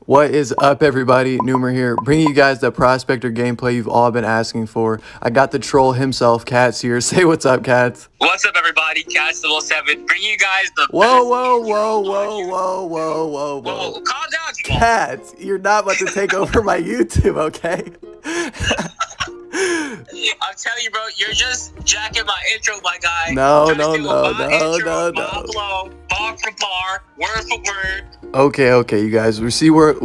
What is up, everybody? Noomer here, bringing you guys the Prospector gameplay you've all been asking for. I got the troll himself, Katz, here. Say what's up, Katz. What's up, everybody? Katz 7, bringing you guys the Whoa. Calm down, Jamal. Katz, you're not about to take over my YouTube, okay? I'm telling you, bro, you're just jacking my intro, my guy. No. Bar for bar, word for word. Okay, you guys. We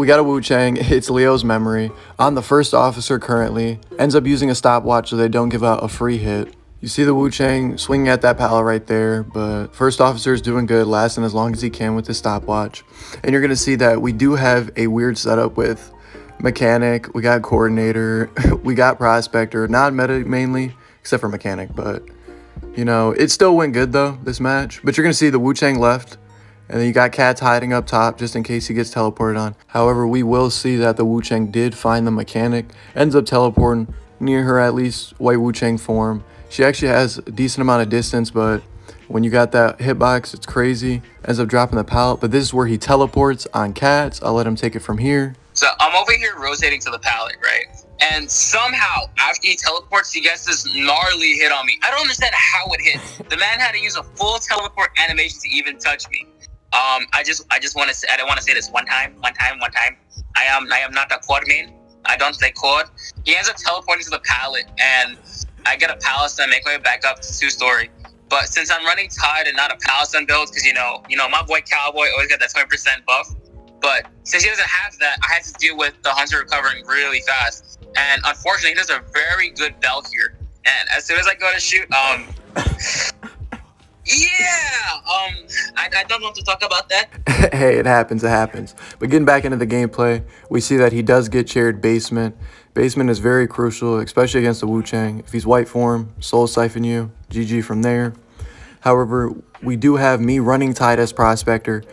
got a Wu Chang. It's Leo's memory. On the first officer currently. Ends up using a stopwatch so they don't give out a free hit. You see the Wu Chang swinging at that pallet right there, but first officer is doing good, lasting as long as he can with the stopwatch. And you're going to see that we do have a weird setup with mechanic, we got coordinator, we got prospector, not meta mainly, except for mechanic, but you know, it still went good though, this match. But you're gonna see the Wu Chang left, and then you got Katz hiding up top just in case he gets teleported on. However, we will see that the Wu Chang did find the mechanic, ends up teleporting near her, at least white Wu Chang form. She actually has a decent amount of distance, but when you got that hitbox, it's crazy. Ends up dropping the pallet, but this is where he teleports on Katz. I'll let him take it from here. So I'm over here rotating to the pallet, right? And somehow, after he teleports, he gets this gnarly hit on me. I don't understand how it hit. The man had to use a full teleport animation to even touch me. I just want to say, I don't want to say this one time. I am not a quad main. I don't play quad. He ends up teleporting to the pallet, and I get a Palestine, make my way back up to 2-story. But since I'm running Tide and not a Palestine build, because you know, my boy Cowboy always got that 20% buff. But since he doesn't have that, I had to deal with the Hunter recovering really fast. And unfortunately, he does a very good bell here. And as soon as I go to shoot, I don't want to talk about that. Hey, it happens. But getting back into the gameplay, we see that he does get chaired basement. Basement is very crucial, especially against the Wu Chang. If he's white form, soul siphon you, GG from there. However, we do have me running Tide as Prospector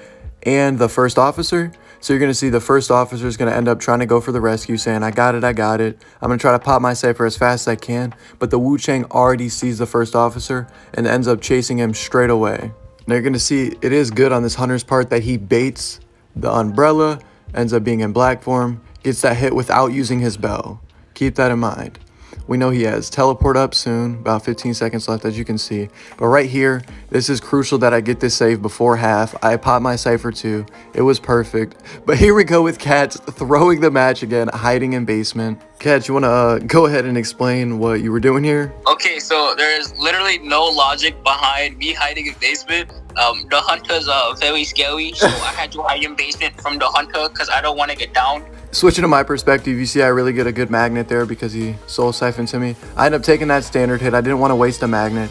and the first officer. So you're going to see the first officer is going to end up trying to go for the rescue, saying, I got it. I'm going to try to pop my cipher as fast as I can. But the Wu Chang already sees the first officer and ends up chasing him straight away. Now you're going to see it is good on this Hunter's part that he baits the umbrella, ends up being in black form, gets that hit without using his bell. Keep that in mind. We know he has teleport up soon, about 15 seconds left as you can see. But right here, this is crucial that I get this save before half. I pop my cipher too. It was perfect. But here we go with Katz throwing the match again, hiding in basement. Katz, you want to go ahead and explain what you were doing here? Okay, so there's literally no logic behind me hiding in basement. The Hunter's very scary, so I had to hide in basement from the Hunter because I don't want to get down. Switching to my perspective, you see I really get a good magnet there because he soul siphoned to me. I ended up taking that standard hit. I didn't want to waste a magnet.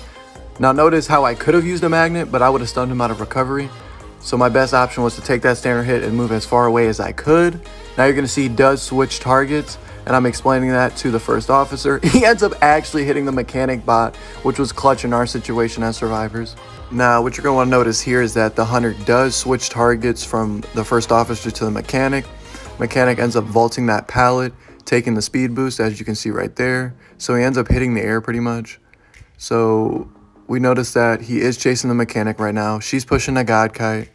Now notice how I could have used a magnet, but I would have stunned him out of recovery. So my best option was to take that standard hit and move as far away as I could. Now you're going to see he does switch targets, and I'm explaining that to the first officer. He ends up actually hitting the mechanic bot, which was clutch in our situation as survivors. Now what you're going to want to notice here is that the Hunter does switch targets from the first officer to the mechanic. Mechanic ends up vaulting that pallet, taking the speed boost, as you can see right there. So he ends up hitting the air pretty much. So we notice that he is chasing the mechanic right now. She's pushing a God Kite,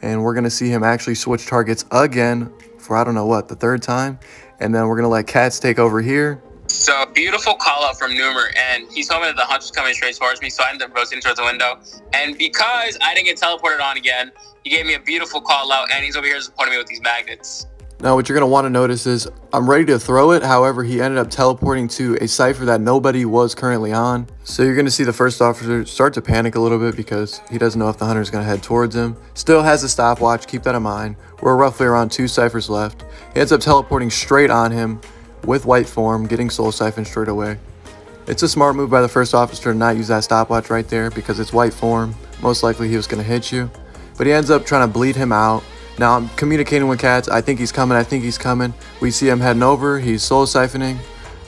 and we're going to see him actually switch targets again for I don't know what, the third time. And then we're going to let Katz take over here. So beautiful call out from Noomer, and he told me that the Hunter's coming straight towards me, so I ended up rotating towards the window. And because I didn't get teleported on again, he gave me a beautiful call out, and he's over here supporting me with these magnets. Now what you're going to want to notice is I'm ready to throw it. However, he ended up teleporting to a cipher that nobody was currently on. So you're going to see the first officer start to panic a little bit because he doesn't know if the Hunter is going to head towards him. Still has a stopwatch. Keep that in mind. We're roughly around 2 ciphers left. He ends up teleporting straight on him with white form, getting soul siphoned straight away. It's a smart move by the first officer to not use that stopwatch right there because it's white form. Most likely he was going to hit you. But he ends up trying to bleed him out. Now I'm communicating with Katz. I think he's coming. We see him heading over. He's soul siphoning.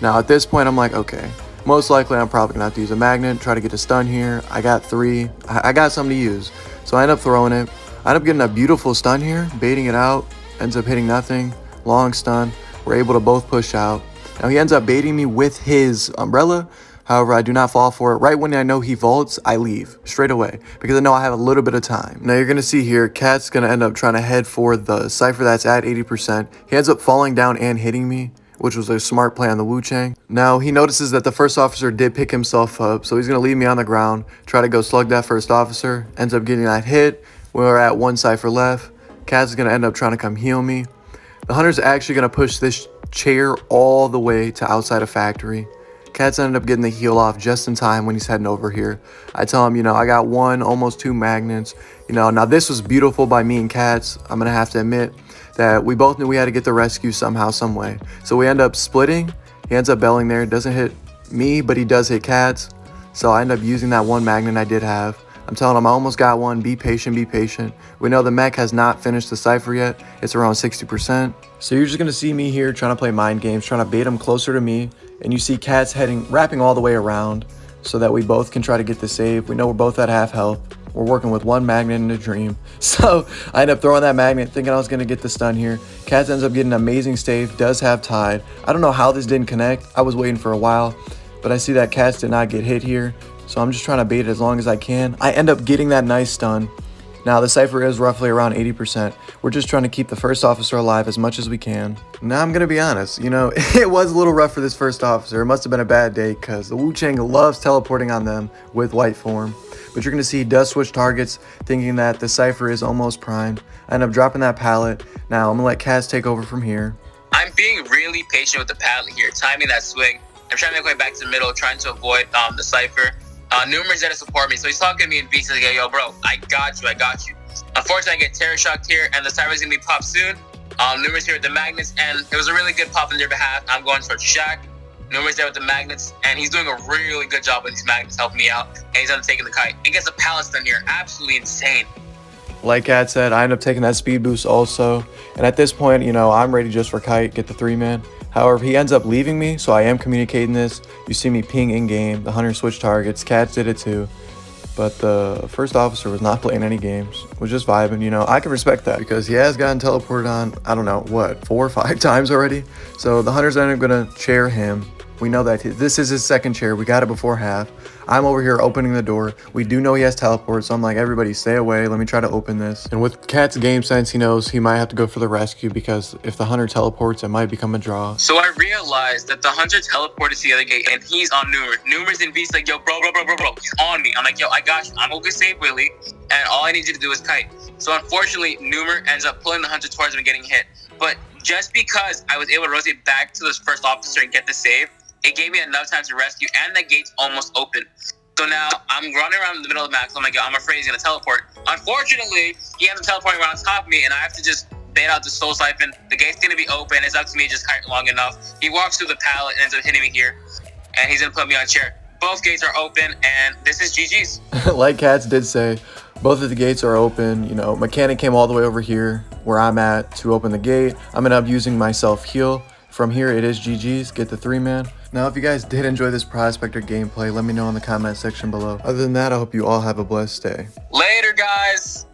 Now at this point I'm like, okay, most likely I'm probably gonna have to use a magnet, try to get a stun here. I got 3. I got something to use. So I end up throwing it. I end up getting a beautiful stun here, baiting it out, ends up hitting nothing. Long stun. We're able to both push out. Now he ends up baiting me with his umbrella, However, I do not fall for it. Right when I know he vaults, I leave straight away because I know I have a little bit of time. Now you're going to see here, Kat's going to end up trying to head for the cipher that's at 80%. He ends up falling down and hitting me, which was a smart play on the Wu Chang. Now he notices that the first officer did pick himself up, so he's going to leave me on the ground, try to go slug that first officer, ends up getting that hit. We're at 1 cipher left. Kat's is going to end up trying to come heal me. The hunter's actually going to push this chair all the way to outside of factory. Kat's ended up getting the heal off just in time when he's heading over here. I tell him, I got 1, almost 2 magnets. Now this was beautiful by me and Katz. I'm going to have to admit that we both knew we had to get the rescue somehow, some way. So we end up splitting. He ends up belling there. Doesn't hit me, but he does hit Katz. So I end up using that 1 magnet I did have. I'm telling him I almost got 1. Be patient, be patient. We know the mech has not finished the cipher yet. It's around 60%. So you're just going to see me here trying to play mind games, trying to bait him closer to me. And you see Katz wrapping all the way around so that we both can try to get the save. We know we're both at half health. We're working with 1 magnet in a dream. So I end up throwing that magnet thinking I was going to get the stun here. Katz ends up getting an amazing save, does have Tide. I don't know how this didn't connect. I was waiting for a while, but I see that Katz did not get hit here. So I'm just trying to bait it as long as I can. I end up getting that nice stun. Now the cipher is roughly around 80%. We're just trying to keep the first officer alive as much as we can. Now I'm gonna be honest, it was a little rough for this first officer. It must have been a bad day because the Wu Chang loves teleporting on them with white form. But you're gonna see he does switch targets, thinking that the cipher is almost primed. I end up dropping that pallet. Now I'm gonna let Kaz take over from here. I'm being really patient with the pallet here, timing that swing. I'm trying to make my way back to the middle, trying to avoid the cipher. Numerous there to support me, so he's talking to me in beats like, yo bro, I got you. Unfortunately, I get terror shocked here, and the cipher's gonna be popped soon. Numerous here with the magnets, and it was a really good pop on their behalf. I'm going towards Shaq. Numerous there with the magnets, and he's doing a really good job with these magnets helping me out, and he's undertaking the kite. He gets a pallet stun here, absolutely insane. Like Kat said, I end up taking that speed boost also, and at this point, I'm ready just for kite, get the 3-man. However, he ends up leaving me, so I am communicating this. You see me ping in-game. The hunter switched targets. Katz did it too. But the first officer was not playing any games. Was just vibing, I can respect that because he has gotten teleported on, I don't know, 4 or 5 times already. So the hunter's ended up going to chair him. We know that this is his second chair. We got it before half. I'm over here opening the door. We do know he has teleport, so I'm like, everybody stay away. Let me try to open this. And with Kat's game sense, he knows he might have to go for the rescue because if the hunter teleports, it might become a draw. So I realized that the hunter teleported to the other gate, and he's on Numerous. Numerous in beats like, yo, bro. He's on me. I'm like, yo, I got you. I'm going to save Willie, and all I need you to do is kite. So unfortunately, Numer ends up pulling the hunter towards him and getting hit. But just because I was able to rotate back to this first officer and get the save, it gave me enough time to rescue, and the gate's almost open. So now I'm running around in the middle of the map. So I'm like, I'm afraid he's going to teleport. Unfortunately, he ends up teleporting right on top of me, and I have to just bait out the soul siphon. The gate's going to be open. It's up to me to just kite long enough. He walks through the pallet and ends up hitting me here, and he's going to put me on a chair. Both gates are open, and this is GG's. Like Katz did say, both of the gates are open. Mechanic came all the way over here where I'm at to open the gate. I'm going to end up using my self-heal. From here, it is GG's. Get the 3-man. Now, if you guys did enjoy this Prospector gameplay, let me know in the comment section below. Other than that, I hope you all have a blessed day. Later, guys.